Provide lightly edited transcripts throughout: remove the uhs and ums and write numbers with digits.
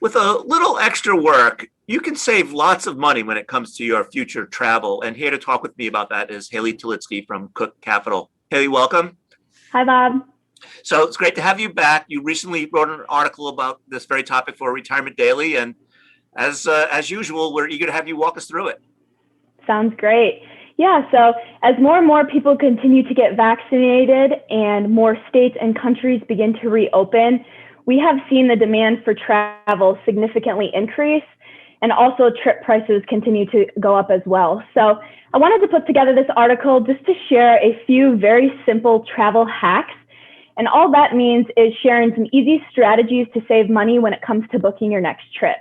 With a little extra work, you can save lots of money when it comes to your future travel. And here to talk with me about that is Haley Tulitsky from Cook Capital. Haley, welcome. Hi, Bob. So it's great to have you back. You recently wrote an article about this very topic for Retirement Daily, and as usual, we're eager to have you walk us through it. Sounds great. Yeah, so as more and more people continue to get vaccinated and more states and countries begin to reopen, we have seen the demand for travel significantly increase, and also trip prices continue to go up as well. So I wanted to put together this article just to share a few very simple travel hacks. And all that means is sharing some easy strategies to save money when it comes to booking your next trip.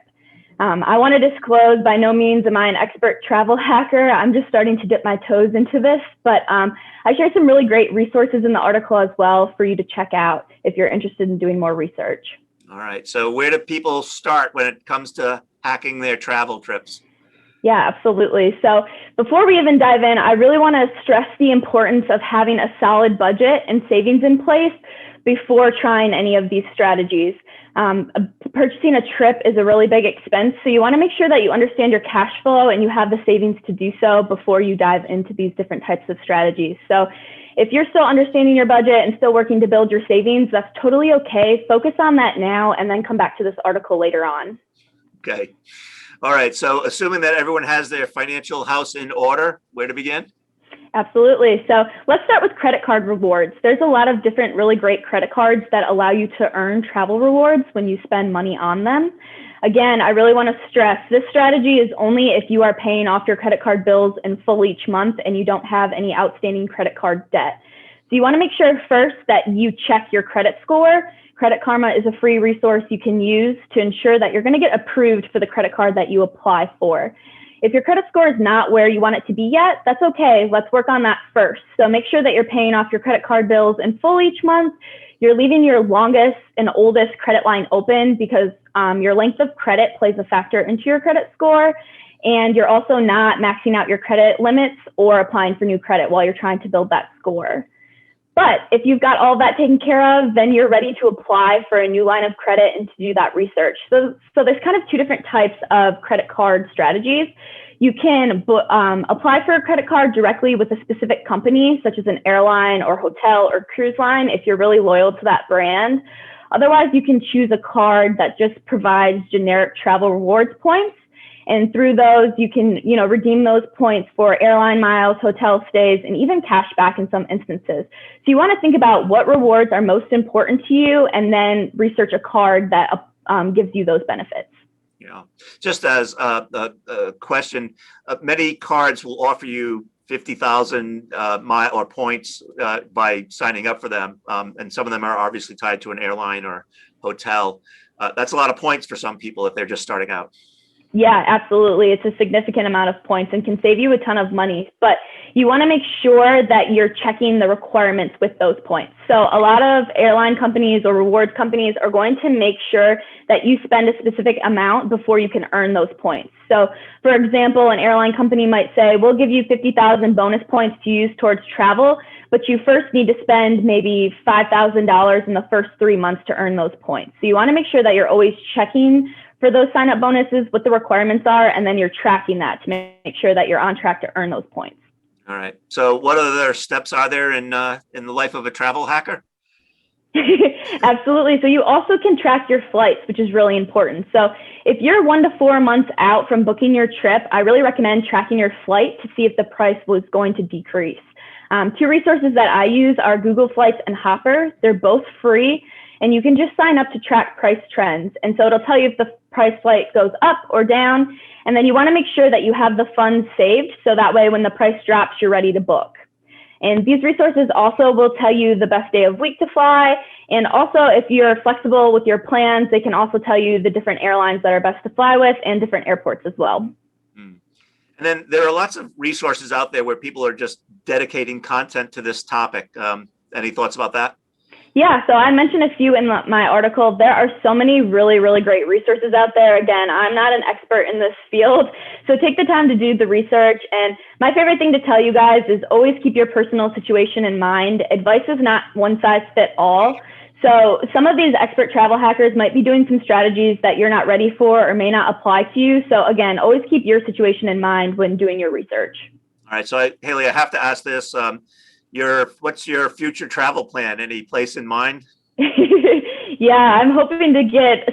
I want to disclose, by no means am I an expert travel hacker. I'm just starting to dip my toes into this, but I share some really great resources in the article as well for you to check out if you're interested in doing more research. All right. So where do people start when it comes to hacking their travel trips? Yeah, absolutely. So before we even dive in, I really want to stress the importance of having a solid budget and savings in place before trying any of these strategies. Purchasing a trip is a really big expense, so you want to make sure that you understand your cash flow and you have the savings to do so before you dive into these different types of strategies. So if you're still understanding your budget and still working to build your savings, that's totally okay. Focus on that now and then come back to this article later on. Okay. All right. So assuming that everyone has their financial house in order, where to begin? Absolutely. So let's start with credit card rewards. There's a lot of different really great credit cards that allow you to earn travel rewards when you spend money on them. Again, I really want to stress this strategy is only if you are paying off your credit card bills in full each month and you don't have any outstanding credit card debt. So you want to make sure first that you check your credit score. Credit Karma is a free resource you can use to ensure that you're going to get approved for the credit card that you apply for. If your credit score is not where you want it to be yet, that's okay. Let's work on that first. So make sure that you're paying off your credit card bills in full each month. You're leaving your longest and oldest credit line open because your length of credit plays a factor into your credit score. And you're also not maxing out your credit limits or applying for new credit while you're trying to build that score. But if you've got all that taken care of, then you're ready to apply for a new line of credit and to do that research. So there's kind of two different types of credit card strategies. You can apply for a credit card directly with a specific company, such as an airline or hotel or cruise line, if you're really loyal to that brand. Otherwise, you can choose a card that just provides generic travel rewards points. And through those, you can, redeem those points for airline miles, hotel stays, and even cash back in some instances. So you want to think about what rewards are most important to you and then research a card that gives you those benefits. Yeah. Just as a question, many cards will offer you 50,000 mile or points by signing up for them. And some of them are obviously tied to an airline or hotel. That's a lot of points for some people if they're just starting out. Yeah, absolutely. It's a significant amount of points and can save you a ton of money, but you want to make sure that you're checking the requirements with those points. So a lot of airline companies or rewards companies are going to make sure that you spend a specific amount before you can earn those points. So for example, an airline company might say, we'll give you 50,000 bonus points to use towards travel, but you first need to spend maybe $5,000 in the first 3 months to earn those points. So you want to make sure that you're always checking for those sign-up bonuses, what the requirements are, and then you're tracking that to make sure that you're on track to earn those points. All right. So what other steps are there in the life of a travel hacker? Absolutely. So you also can track your flights, which is really important. So if you're 1 to 4 months out from booking your trip, I really recommend tracking your flight to see if the price was going to decrease. Two resources that I use are Google Flights and Hopper. They're both free, and you can just sign up to track price trends. And so it'll tell you if the price flight goes up or down. And then you want to make sure that you have the funds saved, so that way when the price drops, you're ready to book. And these resources also will tell you the best day of week to fly. And also, if you're flexible with your plans, they can also tell you the different airlines that are best to fly with and different airports as well. And then there are lots of resources out there where people are just dedicating content to this topic. Any thoughts about that? Yeah, so I mentioned a few in my article. There are so many really, really great resources out there. Again, I'm not an expert in this field, so take the time to do the research. And my favorite thing to tell you guys is always keep your personal situation in mind. Advice is not one size fit all. So some of these expert travel hackers might be doing some strategies that you're not ready for or may not apply to you. So again, always keep your situation in mind when doing your research. All right. So Haley, I have to ask this. What's your future travel plan? Any place in mind? Yeah, I'm hoping to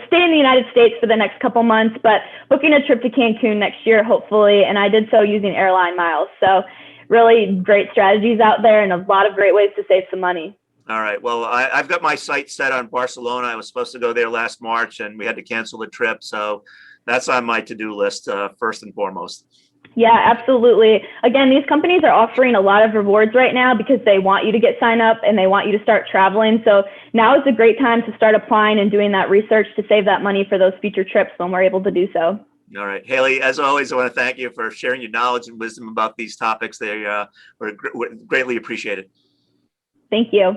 stay in the United States for the next couple months, but booking a trip to Cancun next year, hopefully. And I did so using airline miles. So really great strategies out there and a lot of great ways to save some money. All right. Well, I've got my sights set on Barcelona. I was supposed to go there last March and we had to cancel the trip. So that's on my to-do list first and foremost. Yeah, absolutely. Again, these companies are offering a lot of rewards right now because they want you to get signed up and they want you to start traveling. So now is a great time to start applying and doing that research to save that money for those future trips when we're able to do so. All right. Haley, as always, I want to thank you for sharing your knowledge and wisdom about these topics. They were greatly appreciated. Thank you.